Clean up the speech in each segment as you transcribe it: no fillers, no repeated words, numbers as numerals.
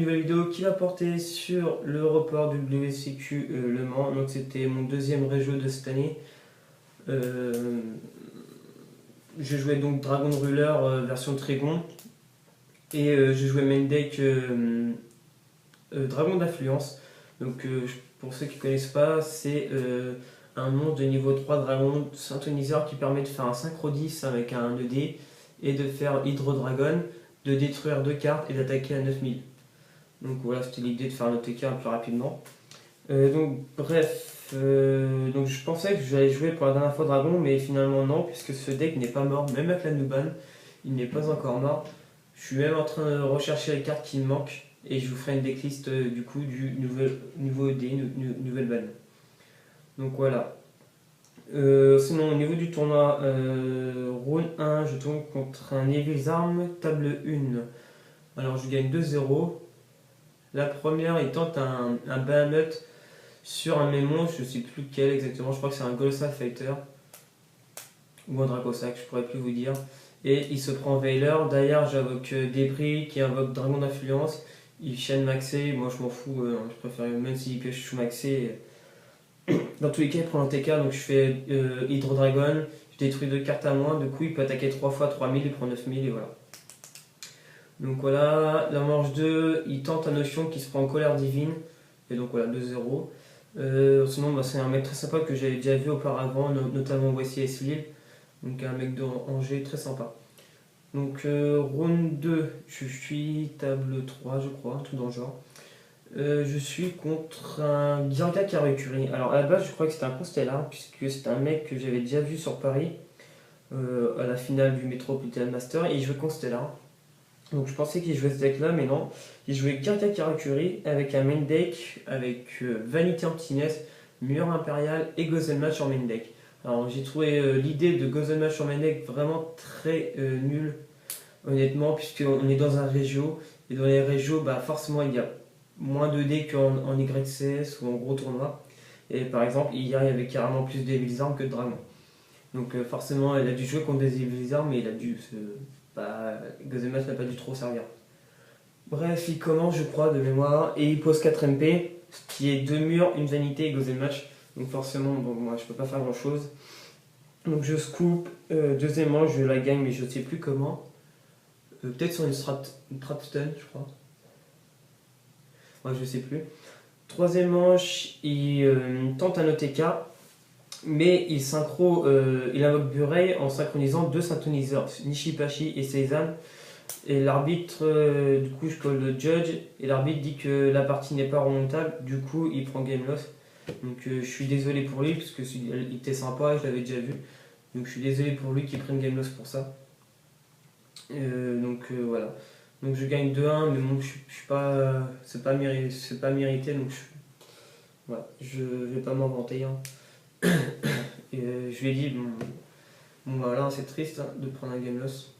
nouvelle vidéo qui va porter sur le report du WCQ Le Mans. Donc c'était mon deuxième régio de cette année. Je jouais donc Dragon Ruler version Trégon. Et je jouais main deck Dragon d'Affluence. Donc pour ceux qui ne connaissent pas, c'est un monstre de niveau 3 Dragon synthoniseur qui permet de faire un synchro 10 avec un ED et de faire Hydro Dragon, de détruire 2 cartes et d'attaquer à 9000. Donc voilà, c'était l'idée de faire un OTK un peu rapidement. Donc bref, donc je pensais que j'allais jouer pour la dernière fois Dragon, mais finalement non, puisque ce deck n'est pas mort, même avec la Nuban, il n'est pas encore mort. Je suis même en train de rechercher les cartes qui me manquent, et je vous ferai une decklist du coup du nouveau ED, nouvelle ban. Donc voilà. Sinon au niveau du tournoi, round 1, je tombe contre un Evil's Arm, table 1. Alors je gagne 2-0. La première, il tente un Bahamut sur un Mémon, je ne sais plus lequel exactement, je crois que c'est un Golsa Fighter ou un Dracosac, je pourrais plus vous dire. Et il se prend Veiler, derrière j'invoque Débris qui invoque Dragon d'Influence, il chaîne maxé, moi je m'en fous, je préfère même s'il pioche sous maxé. Dans tous les cas il prend un TK, donc je fais Hydro Dragon, je détruis 2 cartes à moins, du coup il peut attaquer 3 fois 3000, il prend 9000 et voilà. Donc voilà, la manche 2, il tente un Notion qui se prend en colère divine, et donc voilà, 2-0. Sinon, bah, c'est un mec très sympa que j'avais déjà vu auparavant, notamment Voici S. Lille, donc un mec d'Angers très sympa. Donc round 2, je suis table 3, je crois, tout dans le genre. Je suis contre un Girga Karakuri. Alors à la base, je crois que c'était un Constellar, puisque c'est un mec que j'avais déjà vu sur Paris, à la finale du Metropolitan Master, et il jouait Constellar. Donc je pensais qu'il jouait ce deck là, mais non. Il jouait Girga Karakuri avec un main deck avec Vanity Emptiness, Mur Impérial et Gozen Match en main deck. Alors j'ai trouvé l'idée de Gozen Match en main deck vraiment très nulle, honnêtement, puisqu'on est dans un régio, et dans les régios, bah, forcément il y a moins de dés qu'en YCS ou en gros tournoi. Et par exemple, hier il y avait carrément plus d'Evil's Arm que de Dragon. Donc forcément, elle a dû jouer contre des Evil's Arm, mais il a dû Gozemat n'a pas dû trop servir. Bref, il commence, je crois, de mémoire, et il pose 4 MP, ce qui est 2 murs, une vanité et Gozemat. Donc forcément, bon, moi je peux pas faire grand chose. Donc je scoop, deuxièmement, je la gagne, mais je ne sais plus comment. Peut-être sur une trap stun, je crois. Ouais, je sais plus. Troisième manche, il tente un OTK. Mais il invoque Burei en synchronisant 2 synthoniseurs, Nishipashi et Seizan. Et l'arbitre, du coup, je colle le judge, et l'arbitre dit que la partie n'est pas remontable, du coup, il prend game loss. Donc, je suis désolé pour lui, parce qu'il était sympa, je l'avais déjà vu. Donc, je suis désolé pour lui qu'il prenne game loss pour ça. Voilà. Donc, je gagne 2-1, mais bon, je suis pas. C'est pas mérité, donc voilà, je vais pas m'en vanter. Hein. Et je lui ai dit, bon bah là c'est triste hein, de prendre un game loss.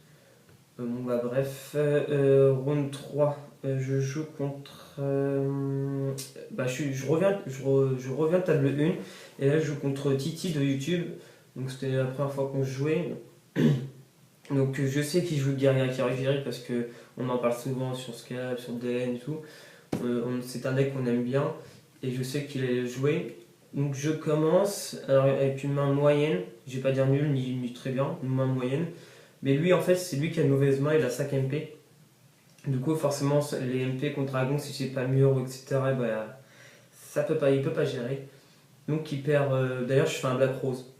Bon bah bref, round 3, je joue contre... je reviens de table 1, et là je joue contre Titi de YouTube, donc c'était la première fois qu'on jouait. Donc je sais qu'il joue Guerrier Karakuri parce qu'on en parle souvent sur Skype, sur DN et tout. C'est un deck qu'on aime bien, et je sais qu'il est joué. Donc je commence avec une main moyenne, je vais pas dire nulle ni très bien, une main moyenne. Mais lui en fait c'est lui qui a une mauvaise main, il a 5 MP. Du coup forcément les MP contre Dragon, si j'ai pas mur etc, bah, il peut pas gérer. Donc il perd, d'ailleurs je fais un Black Rose.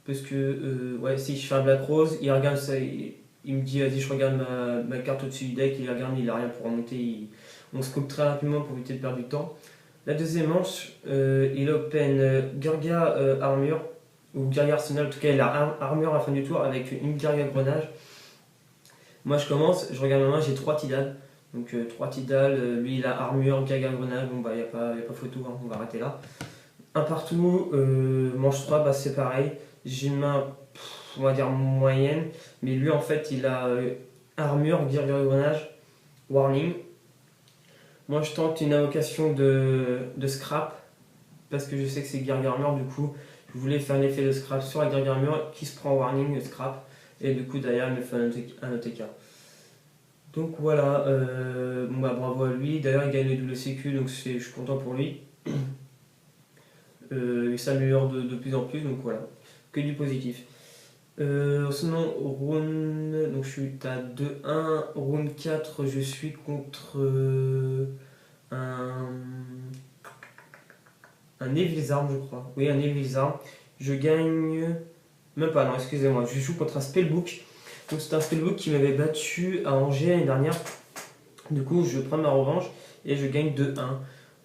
Parce que ouais, si je fais un Black Rose, il regarde ça, il me dit vas-y je regarde ma carte au-dessus du deck, il regarde, il a rien pour remonter, on se coupe très rapidement pour éviter de perdre du temps. La deuxième manche, il open Girga Armure, ou Girga Arsenal, en tout cas il a Armure à la fin du tour avec une Girga Grenage. Moi je commence, je regarde ma main, j'ai 3 Tidal. Donc 3 Tidal, lui il a Armure, Girga Grenage, bon bah il n'y a pas photo, hein, on va arrêter là. Un partout, manche 3, bah, c'est pareil. J'ai une main, on va dire moyenne, mais lui en fait il a Armure, Girga Grenage, Warning. Moi je tente une invocation de scrap, parce que je sais que c'est Gargarmure, du coup je voulais faire l'effet de scrap sur la Gargarmure qui se prend warning scrap, et du coup derrière il me fait un OTK. Donc voilà, bon bah bravo à lui. D'ailleurs il gagne le double sécu, donc je suis content pour lui. Il s'améliore de plus en plus, donc voilà, que du positif. Sinon, round, donc je suis à 2-1, round 4, je suis contre un, un Evil Arm, je crois. Oui, un Evil Arm. Je gagne. Même pas, non, excusez-moi. Je joue contre un Spellbook. Donc, c'est un Spellbook qui m'avait battu à Angers l'année dernière. Du coup, je prends ma revanche et je gagne 2-1.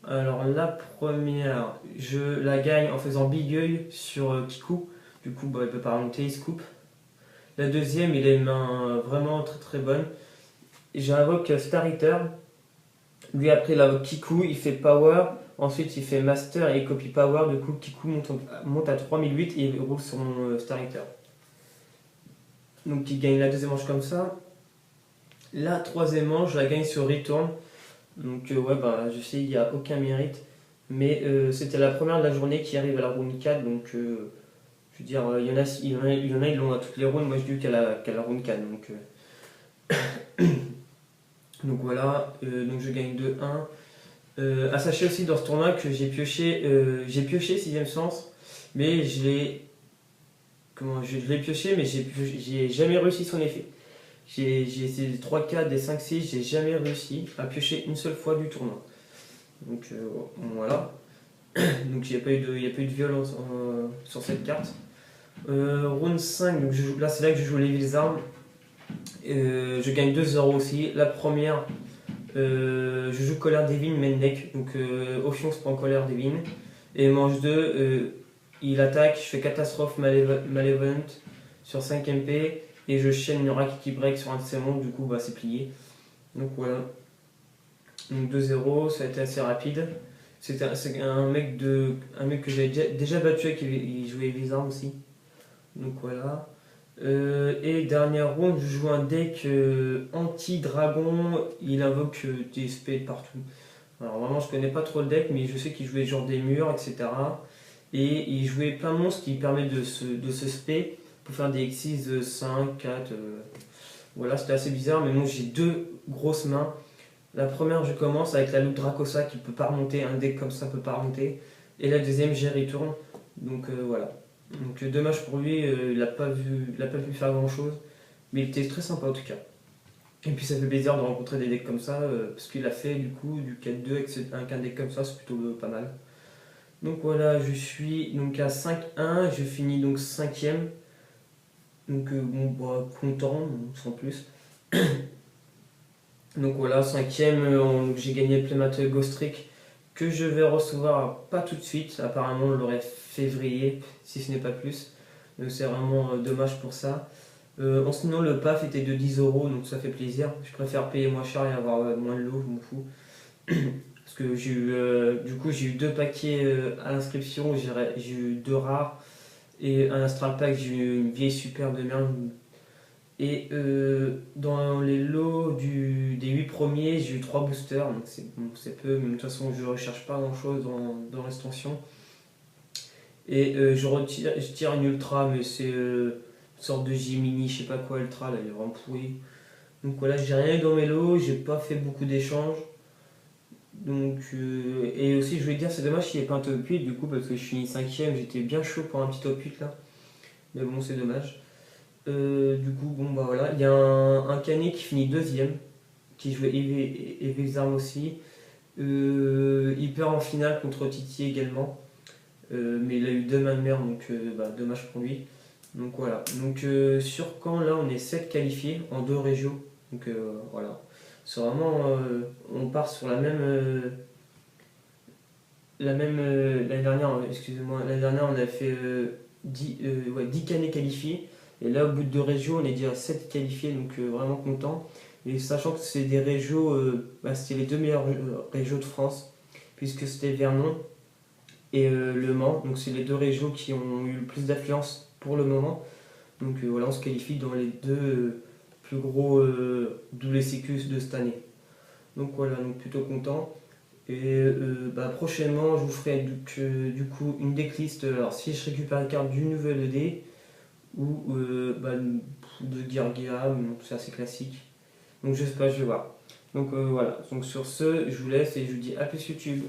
Alors, la première, je la gagne en faisant Big Œil sur Kiku. Du coup, bah, il peut pas remonter, il se coupe. La deuxième, il a une main vraiment très très bonne. J'invoque Star Eater. Lui, après, il invoque Kiku, il fait Power. Ensuite, il fait Master et il copie Power. Du coup, Kiku monte à 3008 et il roule sur mon Star Eater. Donc, il gagne la deuxième manche comme ça. La troisième manche, je la gagne sur Return. Donc, ouais, bah, je sais, il n'y a aucun mérite. Mais c'était la première de la journée qui arrive à la round 4. Donc, je veux dire, il y en a, ils l'ont à toutes les rounds. Moi, je dis qu'à la round 4. Donc voilà, donc je gagne 2-1. À sachez aussi dans ce tournoi que j'ai pioché 6ème sens, mais je l'ai pioché, mais j'ai jamais réussi son effet. J'ai essayé des 3-4, des 5-6, j'ai jamais réussi à piocher une seule fois du tournoi. Donc voilà. Donc il n'y a pas eu de violence sur cette carte. Round 5, donc là c'est là que je joue les Evil Arms. Je gagne 2-0 aussi. La première, je joue Colère Divine main deck, donc Ophion se prend Colère Divine. Et manche 2, il attaque, je fais Catastrophe Malevolent sur 5 MP et je chaîne une Rakiki Break sur un de ses mondes, du coup bah, c'est plié. Donc voilà. Donc 2-0, ça a été assez rapide. C'est un mec que j'avais déjà battu avec, il jouait Evil aussi. Donc voilà. Et dernière round, je joue un deck anti-dragon, il invoque des spells partout. Alors vraiment, je connais pas trop le deck, mais je sais qu'il jouait genre des murs, etc. Et il jouait plein de monstres qui permettent de se spé pour faire des Xyz 5, 4. Voilà, c'était assez bizarre, mais moi j'ai deux grosses mains. La première, je commence avec la loupe Dracosa qui peut pas remonter, un deck comme ça peut pas remonter. Et la deuxième, j'y retourne. Donc voilà. Donc dommage pour lui, il n'a pas pu faire grand chose. Mais il était très sympa en tout cas. Et puis ça fait plaisir de rencontrer des decks comme ça, parce qu'il a fait du coup du 4-2 avec un deck comme ça, c'est plutôt pas mal. Donc voilà, je suis donc à 5-1, je finis donc 5ème. Donc bon, bah, content, sans plus. Donc voilà, 5ème, j'ai gagné le Playmat Ghost Trick que je vais recevoir pas tout de suite. Apparemment, on l'aurait février, si ce n'est pas plus. Donc c'est vraiment dommage pour ça. Sinon, le PAF était de 10€, donc ça fait plaisir. Je préfère payer moins cher et avoir moins de lots, je m'en fous. Parce que j'ai eu deux paquets à l'inscription, j'ai eu deux rares et un Astral Pack, j'ai eu une vieille super de merde. Et dans les lots des 8 premiers, j'ai eu 3 boosters, donc c'est peu, mais de toute façon je ne recherche pas grand chose dans l'extension. Et je tire une ultra, mais c'est une sorte de Gemini, je sais pas quoi ultra, là, il est vraiment pourri. Donc voilà, j'ai rien eu dans mes lots, j'ai pas fait beaucoup d'échanges. Donc, et aussi, je voulais dire, c'est dommage qu'il n'y ait pas un top 8 du coup, parce que je finis 5ème, j'étais bien chaud pour un petit top 8 là. Mais bon, c'est dommage. Du coup, bon bah voilà, il y a un Canet qui finit deuxième, qui jouait Evil Arm aussi. Il perd en finale contre Titi également, mais il a eu deux mains de mer, donc bah, dommage pour lui. Donc voilà, donc sur Caen là on est 7 qualifiés en 2 régions, donc voilà. C'est vraiment, on part sur l'année dernière, excusez-moi, l'année dernière on a fait 10 Canets qualifiés. Et là, au bout de 2 régions, on est déjà à 7 qualifiés, donc vraiment content. Et sachant que c'est des régions, c'était les deux meilleures régions de France, puisque c'était Vernon et Le Mans. Donc c'est les deux régions qui ont eu le plus d'affluence pour le moment. Donc voilà, on se qualifie dans les deux plus gros WCQ de cette année. Donc voilà, donc plutôt content. Et prochainement, je vous ferai du coup une decklist. Alors si je récupère les cartes du nouvel ED, ou de Guerguea, c'est assez classique. Donc je sais pas, je vais voir. Donc voilà, donc sur ce, je vous laisse et je vous dis à plus YouTube.